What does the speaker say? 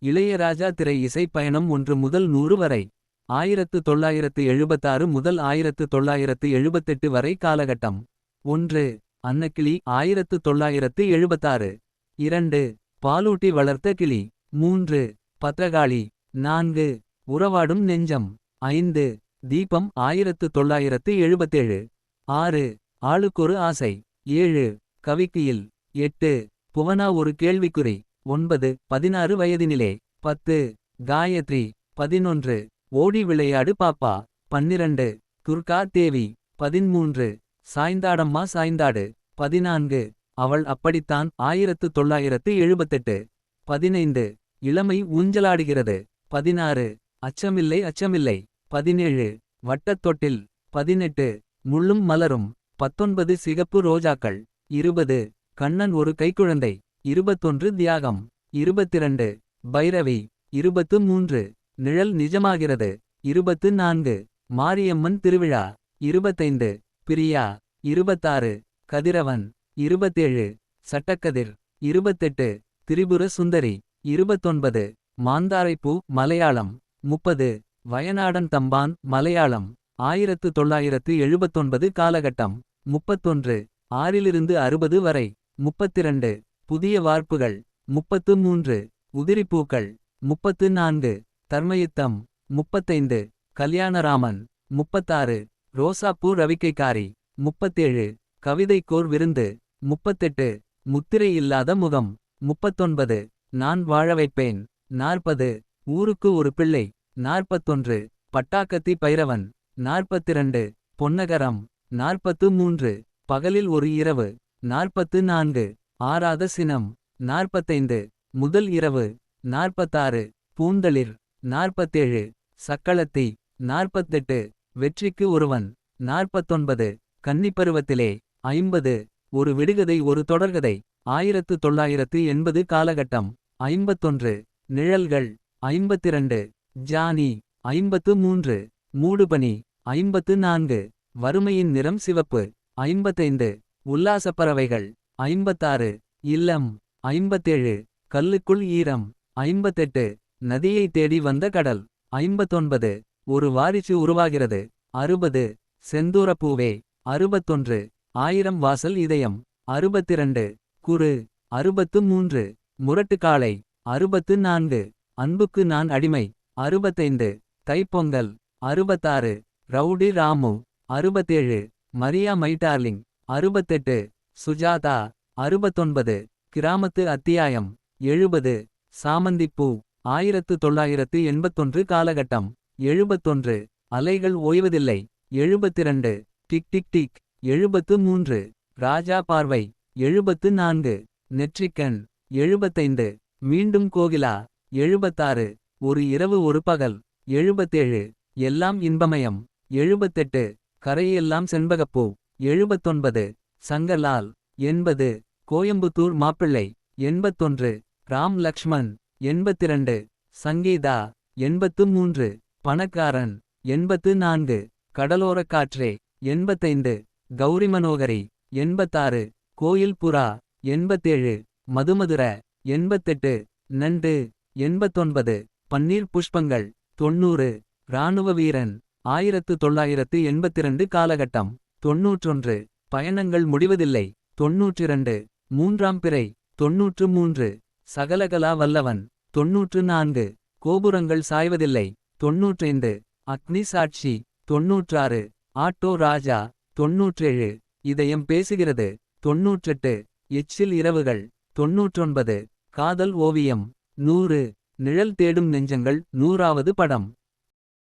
இளையராஜா திரை இசை பயணம் 1 முதல் 100 வரை. 1976 முதல் 1978 வரை காலகட்டம். 1. அன்னக்கிளி 1976. 2. பாலூட்டி வளர்த்த கிளி. 3. பத்ரகாளி. 4. உறவாடும் நெஞ்சம். 5. தீபம் 1977. 6. ஆளுக்கொரு ஆசை. 7. கவிக்குயில். 8. புவனா ஒரு கேள்விக்குறி. 9. 16 வயதினிலே. 10. காயத்ரி. 11. ஓடி விளையாடு பாப்பா. 12. துர்கா தேவி. 13. சாய்ந்தாடம்மா சாய்ந்தாடு. 14. அவள் அப்படித்தான் 1978. 15. இளமை ஊஞ்சலாடுகிறது. 16. அச்சமில்லை அச்சமில்லை. 17. வட்டத்தொட்டில். 18. முள்ளும் மலரும். 19. சிகப்பு ரோஜாக்கள். 20. கண்ணன் ஒரு கைக்குழந்தை. 21. தியாகம். 22. பைரவி. 23. நிழல் நிஜமாகிறது. 24. மாரியம்மன் திருவிழா. 25. பிரியா. 26. கதிரவன். 27. சட்டக்கதிர். 28. திரிபுர சுந்தரி. 29. மாந்தாரைப்பூ மலையாளம். 30. வயநாடன் தம்பான் மலையாளம். 1979 காலகட்டம். 31. 6லிருந்து 60 வரை. 32. புதிய வார்ப்புகள். 33. உதிரிப்பூக்கள். 34. தர்மயுத்தம். 35. கல்யாணராமன். 36. ரோசாப்பூ ரவிக்கைக்காரி. 37. கவிதைக்கோர் விருந்து. 38. முத்திரை இல்லாத முகம். 39. நான் வாழ வைப்பேன். 40. ஊருக்கு ஒரு பிள்ளை. 41. பட்டாக்கத்தி பைரவன். 42. பொன்னகரம். 43. பகலில் ஒரு இரவு. 44. ஆறாத சினம். 45. முதல் இரவு. 46. பூந்தளிர். 47. சக்களத்தி. 48. வெற்றிக்கு ஒருவன். 49. கன்னிப்பருவத்திலே. 50. ஒரு விடுகதை ஒரு தொடர்கதை. 1980 காலகட்டம். 51. நிழல்கள். 52. ஜானி. 53. மூடுபனி. 54. வறுமையின் நிறம் சிவப்பு. 55. உல்லாசப்பறவைகள். 56. இல்லம். 57. கல்லுக்குள் ஈரம். 58. நதியை தேடி வந்த கடல். 59. ஒரு வாரிசு உருவாகிறது. 60. செந்தூரப்பூவே. 61. 1000 வாசல் இதயம். 62. குறு. 63. முரட்டுக்காளை. 64. அன்புக்கு நான் அடிமை. 65. Thaipongal. 66. Rowdy Ramu. 67. Maria my darling. 68. Sujatha. 69. கிராமத்து அத்தியாயம். 70. சாமந்திப்பூ. 1981 காலகட்டம். 71. அலைகள் ஓய்வதில்லை. 72. டிக் டிக் டிக். 73. ராஜா பார்வை. 74. நெற்றிக்கண். 75. மீண்டும் கோகிலா. 76. ஒரு இரவு ஒரு பகல். 77. எல்லாம் இன்பமயம். 78. கரையெல்லாம் செண்பகப்பூ. 79. சங்கர்லால். 80. கோயம்புத்தூர் மாப்பிள்ளை. 81. ராம் லக்ஷ்மன். 82. சங்கீதா. 83. பணக்காரன். 84. கடலோரக் காற்றே. 85. கௌரி மனோகரி. 86. கோயில் புறா. 87. மதுமதுர. 88. நண்டு. 89. பன்னீர் புஷ்பங்கள். 90. இராணுவ வீரன். 1982 காலகட்டம். 91. பயணங்கள் முடிவதில்லை. 92. மூன்றாம் பிறை. 93. சகலகலா வல்லவன். 94. கோபுரங்கள் சாய்வதில்லை. 95. அக்னி சாட்சி. 96. ஆட்டோ ராஜா. 97. இதயம் பேசுகிறது. 98. எச்சில் இரவுகள். 99. காதல் ஓவியம். 100. நிழல் தேடும் நெஞ்சங்கள் 100வது படம்.